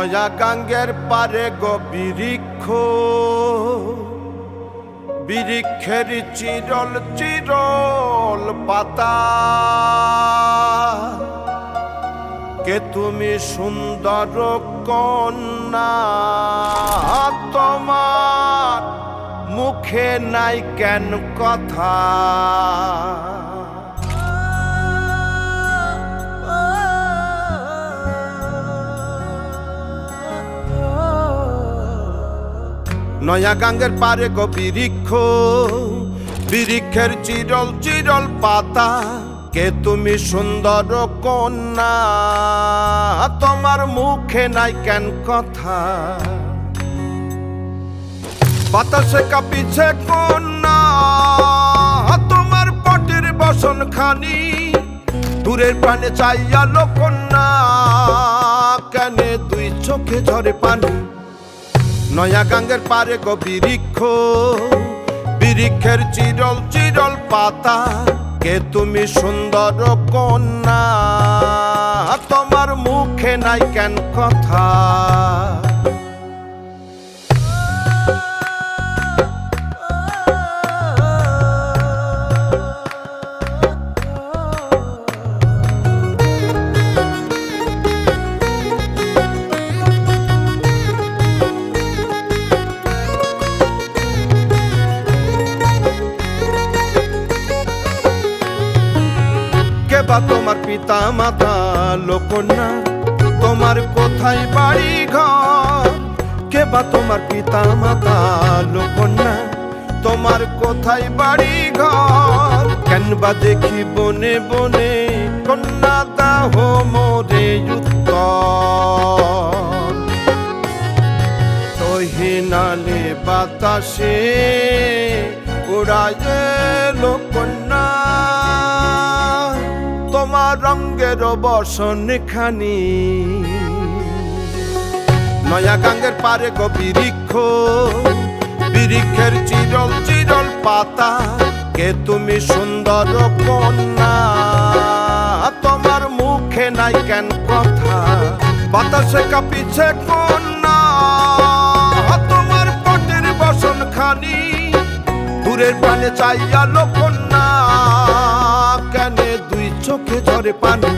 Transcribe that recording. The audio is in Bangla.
নয়া গাঙ্গের পারে গো বৃক্ষ, বৃক্ষের চিরল চিরল পাতা। কে তুমি সুন্দর কন্যা, তোমার মুখে নাই কেন কথা। নয়া গাঙ্গের পারে গো বৃক্ষ, বৃক্ষের চিরল চিরল পাতা। কে তুমি সুন্দর কন্যা, তোমার মুখে নাই কেন কথা। বাতাসে কাঁপিছে কন্যা, তোমার পটের বসন খানি। দূরের প্রাণে চাইয়ালো কন্যা, কেনে দুই চোখে ঝরে পানি। নয়া গাঙ্গের পারে গো বৃক্ষ, বৃক্ষের চিরল চিরল পাতা। কে তুমি সুন্দর কন্যা, তোমার মুখে নাই কেন কথা। বা তোমার পিতা মাতা লোকন্যা, তোমার কোথায় বাড়ি ঘর। কে বা তোমার পিতা মাতা লোকন্যা, তোমার কোথায় বাড়ি ঘর। কেন বা দেখি বনে বনে কন্যা দাহ মোরে উত্তর। তহিনালে বাতাসে উড়ায় লোকন্যা, তোমার রঙের বসন খানি। নয়া গাঙ্গের পারে গো বৃক্ষ, বৃক্ষের চিরল চিরল পাতা। কে তুমি সুন্দর কন্যা, তোমার মুখে নাই কেন কথা। বাতাসে কাঁপিছে কন্যা, তোমার পটের বসন খানি। দূরের প্রাণে চাইয়ালো কন্যা, কেনে দুই চোখে ঝরে পানি।